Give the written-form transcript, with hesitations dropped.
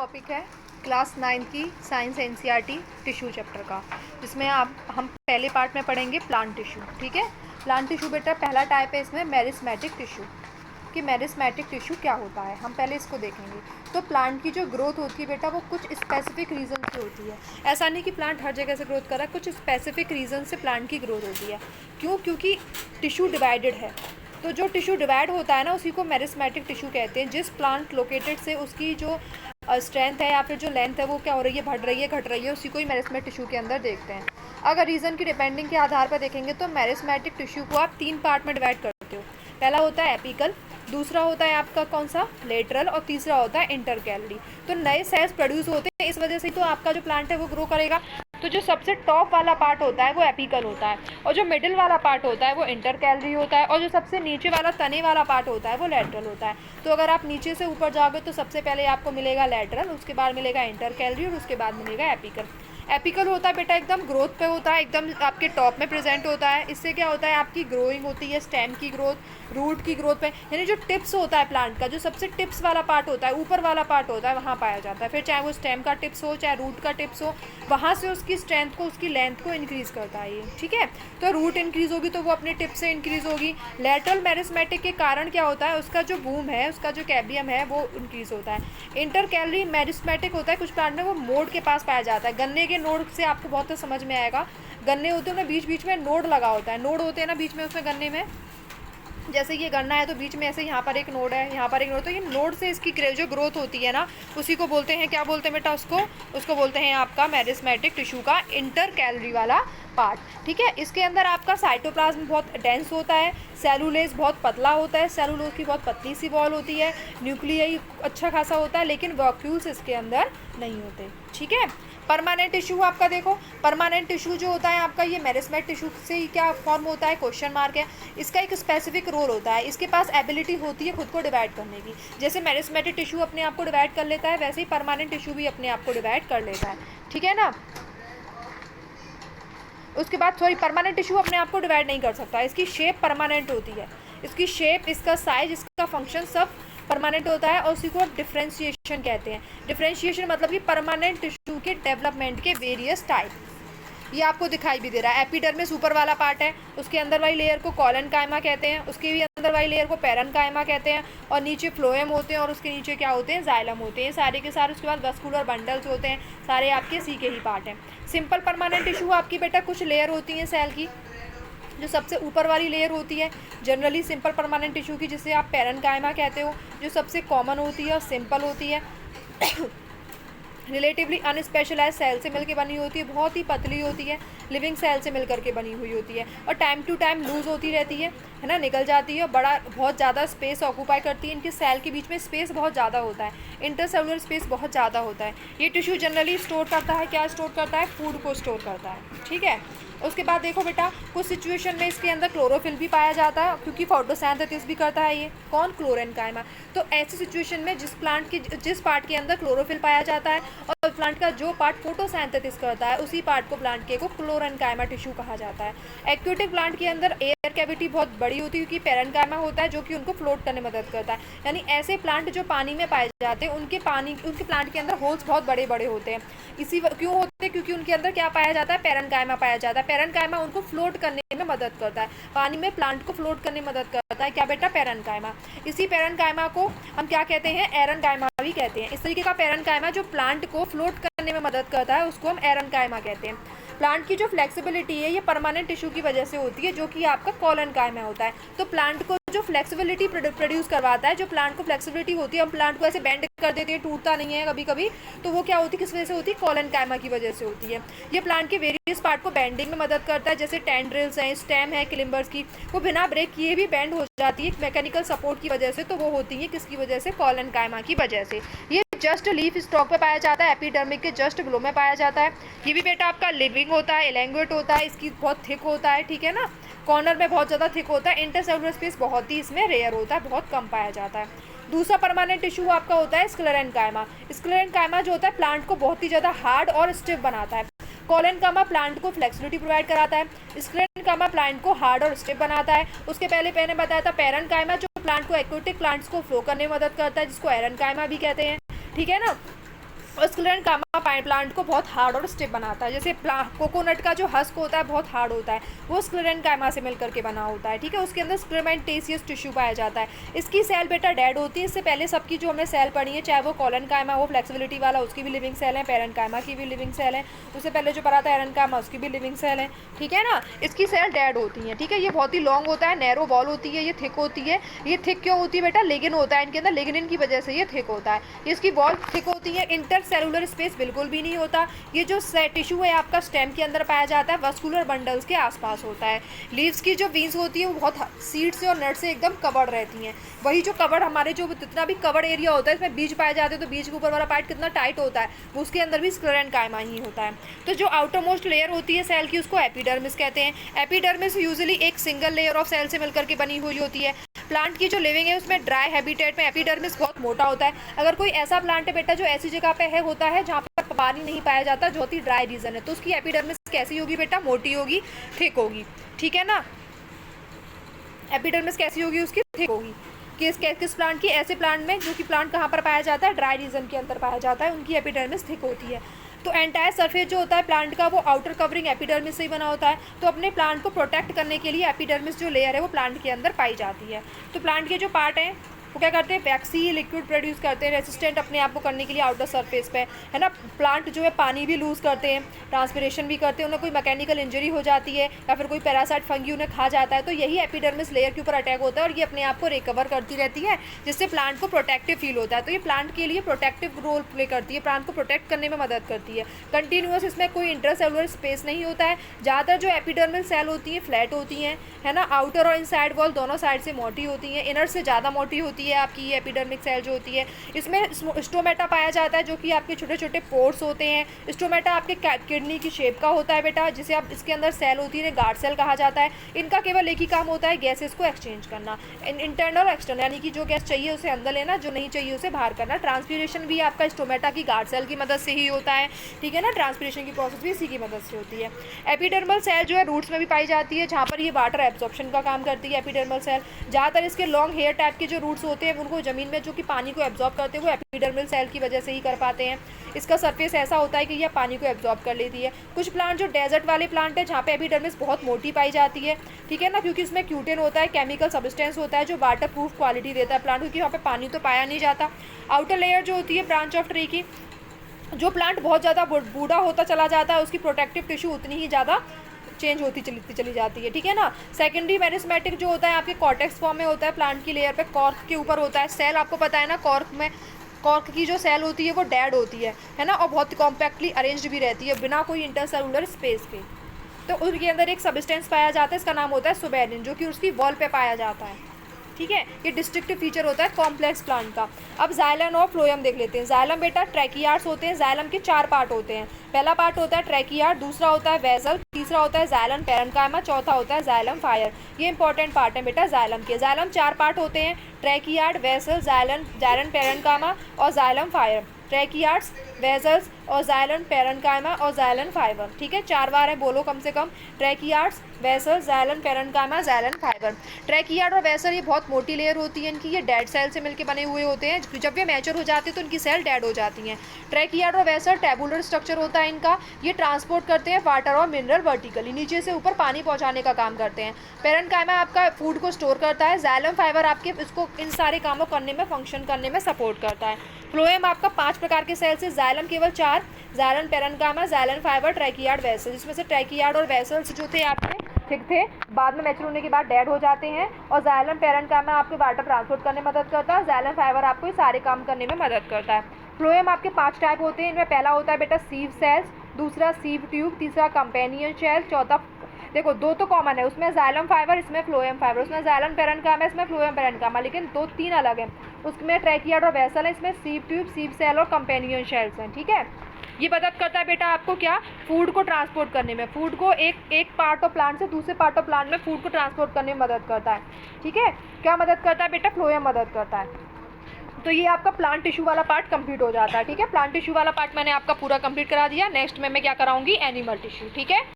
Topic है class 9 की science NCERT tissue chapter का, जिसमें हम पहले पार्ट में पढ़ेंगे प्लांट टिश्यू। ठीक है, प्लांट टिश्यू बेटा पहला टाइप है इसमें मेरिस्मेटिक टिश्यू। कि मेरिस्मेटिक टिश्यू क्या होता है हम पहले इसको देखेंगे। तो प्लांट की जो ग्रोथ होती है बेटा वो कुछ स्पेसिफिक रीज़न से होती है। ऐसा नहीं कि प्लांट हर जगह से ग्रोथ कर रहा है, कुछ स्पेसिफिक रीज़न से प्लांट की ग्रोथ होती है। क्यों? क्योंकि टिश्यू डिवाइडेड है। तो जो टिश्यू डिवाइड होता है ना उसी को मेरिस्मेटिक टिश्यू कहते हैं। जिस प्लांट लोकेटेड से उसकी जो स्ट्रेंथ है या फिर जो लेंथ है वो क्या हो रही है, बढ़ रही है, घट रही है, उसी को ही मेरिस्मेटिक टिश्यू के अंदर देखते हैं। अगर रीज़न की डिपेंडिंग के आधार पर देखेंगे तो मेरिस्मेटिक टिश्यू को आप 3 पार्ट में डिवाइड करते हो। पहला होता है एपिकल, दूसरा होता है आपका कौन सा लेटरल, और तीसरा होता है इंटरकैलरी। तो नए सेल्स प्रोड्यूस होते हैं, इस वजह से तो आपका जो प्लांट है वो ग्रो करेगा। तो जो सबसे टॉप वाला पार्ट होता है वो एपिकल होता है, और जो मिडिल वाला पार्ट होता है वो इंटरकैलरी होता है, और जो सबसे नीचे वाला तने वाला पार्ट होता है वो लेटरल होता है। तो अगर आप नीचे से ऊपर जाओगे तो सबसे पहले आपको मिलेगा लेटरल, उसके बाद मिलेगा इंटरकैलरी, और उसके बाद मिलेगा एपिकल। एपिकल होता है बेटा एकदम ग्रोथ पे होता है, एकदम आपके टॉप में प्रेजेंट होता है। इससे क्या होता है, आपकी ग्रोइंग होती है, स्टेम की ग्रोथ, रूट की ग्रोथ पे, यानी जो टिप्स होता है प्लांट का, जो सबसे टिप्स वाला पार्ट होता है, ऊपर वाला पार्ट होता है, वहाँ पाया जाता है। फिर चाहे वो स्टेम का टिप्स हो चाहे रूट का टिप्स हो, वहाँ से उसकी स्ट्रेंथ को, उसकी लेंथ को इंक्रीज़ करता है ये। ठीक है, तो रूट इंक्रीज़ होगी तो वो अपने टिप से इंक्रीज़ होगी। लेटरल मेरिस्मेटिक के कारण क्या होता है, उसका जो बूम है, उसका जो कैबियम है वो इंक्रीज़ होता है। इंटरकैलरी मेरिस्मेटिक होता है, कुछ प्लांट में वो मोड के पास पाया जाता है। गन्ने के नोड से आपको बहुत तो समझ में आएगा, गन्ने होते हैं ना बीच बीच में नोड लगा होता है, नोड होते हैं ना बीच में उसमें गन्ने में, जैसे ये गन्ना है तो बीच में ऐसे यहाँ पर एक नोड है, यहाँ पर एक नोड, तो ये नोड से इसकी जो ग्रोथ होती है ना उसी को बोलते हैं, क्या बोलते हैं बेटा उसको बोलते हैं आपका मेरिस्मेटिक टिश्यू का इंटरकैलरी वाला पार्ट। ठीक है, इसके अंदर आपका साइटोप्लाज्म बहुत डेंस होता है, सेलुलेज बहुत पतला होता है, सेलुलोज की बहुत पतली सी वॉल होती है, न्यूक्लियाई अच्छा खासा होता है, लेकिन वॉक्यूल्स इसके अंदर नहीं होते। ठीक है, परमानेंट टिश्यू आपका देखो, परमानेंट टिश्यू जो होता है आपका ये मेरिस्मेटिक टिश्यू से ही क्या फॉर्म होता है, क्वेश्चन मार्क है। इसका एक स्पेसिफिक रोल होता है, इसके पास एबिलिटी होती है खुद को डिवाइड करने की। जैसे मेरिस्मेटिक टिश्यू अपने आप को डिवाइड कर लेता है, वैसे ही परमानेंट टिश्यू भी अपने आप को डिवाइड कर लेता है। ठीक है ना, उसके बाद सॉरी परमानेंट टिश्यू अपने आप को डिवाइड नहीं कर सकता, इसकी शेप परमानेंट होती है, इसकी शेप, इसका साइज, इसका फंक्शन सब परमानेंट होता है, और उसी को डिफ्रेंशिएशन कहते हैं। डिफ्रेंशिएशन मतलब कि परमानेंट टिश्यू के डेवलपमेंट के वेरियस टाइप। ये आपको दिखाई भी दे रहा है, एपिडर्मिस ऊपर वाला पार्ट है, उसके अंदर वाली लेयर को कॉलेनकाइमा कहते हैं, उसके भी अंदर वाली लेयर को पेरेन्काइमा कहते हैं, और नीचे फ्लोएम होते हैं, और उसके नीचे क्या होते हैं, जाइलम होते हैं, सारे के सारे। उसके बाद वस्कुलर बंडल्स होते हैं, सारे आपके सी के ही पार्ट हैं। सिंपल परमानेंट टिश्यू आपकी बेटा कुछ लेयर होती हैं सेल की, जो सबसे ऊपर वाली लेयर होती है जनरली सिंपल परमानेंट टिश्यू की, जिसे आप पेरेन्काइमा कहते हो, जो सबसे कॉमन होती है और सिंपल होती है, रिलेटिवली अनस्पेशलाइज सेल से मिलकर बनी होती है, बहुत ही पतली होती है, लिविंग सेल से मिलकर के बनी हुई होती है, और टाइम टू टाइम लूज़ होती रहती है ना, निकल जाती है, और बहुत ज़्यादा स्पेस ऑक्यूपाई करती है। इनके सेल के बीच में स्पेस बहुत ज़्यादा होता है, इंटरसेलुलर स्पेस बहुत ज़्यादा होता है। ये टिश्यू जनरली स्टोर करता है, क्या स्टोर करता है, फूड को स्टोर करता है। ठीक है, उसके बाद देखो बेटा कुछ सिचुएशन में इसके अंदर क्लोरोफिल भी पाया जाता है, क्योंकि फोटोसिंथेसिस भी करता है ये कौन, क्लोरेन्काइमा। तो ऐसी सिचुएशन में जिस पार्ट के अंदर क्लोरोफिल पाया जाता है और प्लांट का जो पार्ट फोटोसिंथेसिस करता है, उसी पार्ट को प्लांट के को क्लोरेन्काइमा टिश्यू कहा जाता है। एक्वेटिक प्लांट के अंदर एयर कैविटी बहुत बड़ी होती है, क्योंकि पेरेन्काइमा होता है जो कि उनको फ्लोट करने में मदद करता है। यानी ऐसे प्लांट जो पानी में पाए जाते हैं उनके प्लांट के अंदर होल्स बहुत बड़े बड़े होते हैं। क्यों होते हैं, क्योंकि उनके अंदर क्या पाया जाता है, पेरेन्काइमा पाया जाता है। पेरेन्काइमा उनको फ्लोट करने में मदद करता है, पानी में प्लांट को फ्लोट करने में मदद करता है, क्या बेटा, पेरेन्काइमा। इसी पेरेन्काइमा को हम क्या कहते हैं, एरेन्काइमा भी कहते हैं। इस तरीके का पेरेन्काइमा जो प्लांट को फ्लोट करने में मदद करता है उसको हम एरेन्काइमा कहते हैं। प्लांट की जो फ्लेक्सिबिलिटी है ये परमानेंट टिश्यू की वजह से होती है, जो कि आपका कॉलेनकाइमा होता है। तो प्लांट को जो फ्लेक्सिबिलिटी प्रोड्यूस करवाता है, जो प्लांट को फ्लेक्सिबिलिटी होती है, हम प्लांट को ऐसे बेंड कर देते हैं, टूटता नहीं है कभी कभी, तो वो क्या होती है, किस वजह से होती है, कॉलेनकाइमा की वजह से होती है। ये प्लांट के वेरियस पार्ट को बेंडिंग में मदद करता है, जैसे टेंड्रिल्स हैं, स्टेम है, क्लिम्बर्स की, वो बिना ब्रेक किए भी बेंड हो जाती है मैकेनिकल सपोर्ट की वजह से। तो वो होती है किसकी वजह से, कॉलेनकाइमा की वजह से। ये जस्ट लीफ स्टॉक पे पाया जाता है, एपिडर्मिक के जस्ट बिलो में पाया जाता है। ये भी बेटा आपका लिविंग होता है, एलेंगुएट होता है, इसकी बहुत थिक होता है। ठीक है ना, कॉर्नर में बहुत ज़्यादा थिक होता है, इंटरसेलुलर स्पेस बहुत ही इसमें रेयर होता है, बहुत कम पाया जाता है। दूसरा परमानेंट टिश्यू आपका होता है स्क्लेरेन्काइमा। स्क्लेरेन्काइमा जो होता है प्लांट को बहुत ही ज़्यादा हार्ड और स्टिफ बनाता है। कॉलेनकाइमा प्लांट को फ्लेक्सिबिलिटी प्रोवाइड कराता है, स्क्लेरेन्काइमा प्लांट को हार्ड और स्टिफ बनाता है। उसके पहले मैंने बताया था पेरेन्काइमा जो प्लांट को एक्वेटिक प्लांट्स को फ्लो करने में मदद करता है, जिसको एरेन्काइमा भी कहते हैं। ठीक है ना, और स्क्लेरेंकाइमा प्लांट को बहुत हार्ड और स्टिफ बनाता है। जैसे कोकोनट का जो हस्क होता है बहुत हार्ड होता है, वो स्क्लेरेंकाइमा से मिलकर के बना होता है, ठीक है। उसके अंदर स्क्लेरेंटेशियस टिश्यू पाया जाता है। इसकी सेल बेटा डेड होती है। इससे पहले सबकी जो हमने सेल पढ़ी है, चाहे वो कोलेनकाइमा हो फ्लेक्सिबिलिटी वाला, उसकी भी लिविंग सेल है, पेरेन्काइमा की भी लिविंग सेल है, उससे पहले जो पढ़ा था एरेन्काइमा, उसकी भी लिविंग सेल है, ठीक है ना। इसकी सेल डेड होती है, ठीक है। ये बहुत ही लॉन्ग होता है, नैरो वॉल होती है, ये थिक होती है। ये थिक क्यों होती है बेटा? लिग्निन होता है इनके अंदर, लिग्निन की वजह से ये थिक होता है। इसकी वॉल थिक होती है। इंटरसेलुलर स्पेस बिल्कुल भी नहीं होता। ये जो टिश्यू है आपका स्टेम के अंदर पाया जाता है, वस्कुलर बंडल्स के आसपास होता है। लीव्स की जो वीन्स होती है वो बहुत सीड से और नट से एकदम कवर्ड रहती हैं। वही जो कवर्ड हमारे जो जितना भी कवर्ड एरिया होता है इसमें बीज पाए जाते हैं, तो बीज के ऊपर वाला पार्ट कितना टाइट होता है, वो उसके अंदर भी स्क्लेरेंकाइमा ही होता है। तो जो आउटर मोस्ट लेयर होती है सेल की, उसको एपिडर्मिस कहते हैं। एपिडर्मिस यूजुअली एक सिंगल लेयर ऑफ सेल से मिलकर के बनी हुई होती है। प्लांट की जो लिविंग है उसमें ड्राई हैबिटेट में एपिडर्मिस बहुत मोटा होता है। अगर कोई ऐसा प्लांट है बेटा जो ऐसी जगह पे है होता है जहाँ पर पानी नहीं पाया जाता, जो होती ड्राई रीजन है, तो उसकी एपिडर्मिस कैसी होगी बेटा? मोटी होगी, थिक होगी, ठीक है ना। एपिडर्मिस कैसी होगी उसकी? थिक होगी। किस प्लांट की? ऐसे प्लांट में जो कि प्लांट कहाँ पर पाया जाता है? ड्राई रीजन के अंदर पाया जाता है, उनकी एपिडर्मिस थिक होती है। तो एंटायर सरफेस जो होता है प्लांट का वो आउटर कवरिंग एपिडर्मिस से ही बना होता है। तो अपने प्लांट को प्रोटेक्ट करने के लिए एपिडर्मिस जो लेयर है वो प्लांट के अंदर पाई जाती है। तो प्लांट के जो पार्ट हैं वो क्या करते हैं? वैक्सी लिक्विड प्रोड्यूस करते हैं रेसिस्टेंट अपने आप को करने के लिए आउटर सरफेस पे, है ना। प्लांट जो है पानी भी लूज़ करते हैं, ट्रांसपिरेशन भी करते हैं। उन्हें कोई मैकेनिकल इंजरी हो जाती है या फिर कोई पैरासाइट फंगी उन्हें खा जाता है, तो यही एपिडर्मिस लेयर के ऊपर अटैक होता है और ये अपने आप को रिकवर करती रहती है, जिससे प्लांट को प्रोटेक्टिव फील होता है। तो ये प्लांट के लिए प्रोटेक्टिव रोल प्ले करती है, प्लांट को प्रोटेक्ट करने में मदद करती है। कंटिन्यूअस इसमें कोई इंटरसेलुलर स्पेस नहीं होता है। ज़्यादातर जो एपिडर्मिस सेल होती हैं फ्लैट होती हैं, है ना। आउटर और इनसाइड वॉल दोनों साइड से मोटी होती हैं। इनर से ज़्यादा मोटी होती है आपकी ये एपिडर्मिक सेल जो होती है। इसमें स्टोमेटा पाया जाता है, जो कि आपके छोटे छोटे पोर्स होते हैं। स्टोमेटा आपके किडनी की शेप का होता है बेटा, जिसे आप इसके अंदर सेल होती है गार्ड सेल कहा जाता है। इनका केवल एक ही काम होता है, गैसेस को एक्सचेंज करना, इंटरनल और एक्सटर्नल, यानी कि जो गैस चाहिए उसे अंदर लेना, जो नहीं चाहिए उसे बाहर करना। ट्रांसपीरेशन भी आपका स्टोमेटा की गार्ड सेल की मदद से ही होता है, ठीक है ना। ट्रांसपीरेशन की प्रोसेस भी इसी की मदद से होती है। एपिडर्मल सेल जो है रूट्स में भी पाई जाती है, जहाँ पर ये वाटर एब्जॉर्प्शन का काम करती है एपिडर्मल सेल। ज़्यादातर इसके लॉन्ग हेयर टाइप के जो रूट्स होते हैं उनको ज़मीन में जो कि पानी को एब्जॉर्ब करते हैं वो एपिडर्मल सेल की वजह से ही कर पाते हैं। इसका सरफेस ऐसा होता है कि यह पानी को एब्जॉर्ब कर लेती है। कुछ प्लांट जो डेजर्ट वाले प्लांट है जहाँ पे एपिडर्मिस बहुत मोटी पाई जाती है, ठीक है ना, क्योंकि इसमें क्यूटेन होता है, केमिकल सब्सटेंस होता है जो वाटर प्रूफ क्वालिटी देता है प्लांट, क्योंकि वहाँ पे पानी तो पाया नहीं जाता। आउटर लेयर जो होती है ब्रांच ऑफ ट्री की, जो प्लांट बहुत ज़्यादा बूढ़ा होता चला जाता है उसकी प्रोटेक्टिव टिश्यू उतनी ही ज़्यादा चेंज होती चली जाती है, ठीक है ना। सेकेंडरी मेरिस्मेटिक जो होता है आपके कॉर्टेक्स फॉर्म में होता है, प्लांट की लेयर पे कॉर्क के ऊपर होता है। सेल आपको पता है ना, कॉर्क की जो सेल होती है वो डेड होती है ना, और बहुत कॉम्पैक्टली अरेंज्ड भी रहती है बिना कोई इंटरसेलुलर स्पेस के। तो उसके अंदर एक सब्सटेंस पाया जाता है, इसका नाम होता है सुबेरिन, जो कि उसकी वॉल पे पाया जाता है, ठीक है। ये डिस्ट्रिक्टिव फीचर होता है कॉम्प्लेक्स प्लांट का। अब जाइलम और फ्लोएम देख लेते हैं। जाइलम बेटा ट्रैकियार्ड्स होते हैं। जाइलम के 4 पार्ट होते हैं। पहला पार्ट होता है ट्रैकियार्ड, दूसरा होता है वेसल, तीसरा होता है जाइलम पेरेन्काइमा, चौथा होता है जाइलम फायर। ये इंपॉर्टेंट पार्ट है बेटा जाइलम के। जाइलम 4 पार्ट होते हैं, ट्रैकियार्ड, वेसल, जाइलम पेरेन्काइमा और जाइलम फायर। ट्रैकियार्ड्स, वेसल्स और जाइलम पेरेन्काइमा और जाइलम फाइबर, ठीक है। 4 बार है, बोलो कम से कम। Tracheids, vessel, xylem parenchyma, xylem fibre. Tracheid और वेसल ये बहुत मोटी लेयर होती है इनकी, ये डेड सेल से मिलकर बने हुए होते हैं। जब ये मैच्योर हो जाते हैं तो इनकी सेल डेड हो जाती हैं। ट्रैकियार्ड और वेसल टैबुलर स्ट्रक्चर होता है इनका। ये ट्रांसपोर्ट करते हैं वाटर और मिनरल वर्टिकली, नीचे से ऊपर पानी पहुंचाने का काम करते हैं। पेरेन्काइमा आपका फूड को स्टोर करता है। जाइलम फाइबर आपके इसको इन सारे कामों करने में, फंक्शन करने में सपोर्ट करता है। फ्लोएम आपका 5 प्रकार के सेल से, जाइलम केवल 4, xylem parenchyma, xylem fibre, tracheid, vessel, जिसमें से ट्रैकियार्ड और वेसल्स जो थे आपके ठीक थे, बाद में मैच्योर होने के बाद डेड हो जाते हैं। और जाइलम पेरेन्काइमा आपके वाटर ट्रांसपोर्ट करने में मदद करता है। जाइलम फाइबर आपको ये सारे काम करने में मदद करता है। फ्लोएम आपके 5 टाइप होते हैं। इनमें पहला होता है बेटा सीव सेल्स, दूसरा सीव ट्यूब, तीसरा कंपेनियन शेल, चौथा देखो 2 तो कॉमन है, उसमें जाइलम फाइबर, इसमें फ्लोएम फाइबर, उसमें जाइलम पेरेन्काइमा, इसमें फ्लोएम पेरेन्काइमा, लेकिन 2-3 अलग हैं। उसमें ट्रैकियार्ड और वेसल है, इसमें सीव ट्यूब, सीव सेल और कंपेनियन शेल्स हैं, ठीक है। ये मदद करता है बेटा आपको क्या, फूड को ट्रांसपोर्ट करने में, फूड को एक पार्ट ऑफ प्लांट से दूसरे पार्ट ऑफ प्लांट में फूड को ट्रांसपोर्ट करने में मदद करता है, ठीक है। क्या मदद करता है बेटा, फ्लोएम मदद करता है। तो ये आपका प्लांट टिश्यू वाला पार्ट कंप्लीट हो जाता है, ठीक है। प्लांट टिश्यू वाला पार्ट मैंने आपका पूरा कंप्लीट करा दिया। नेक्स्ट में मैं क्या कराऊंगी, एनिमल टिश्यू, ठीक है।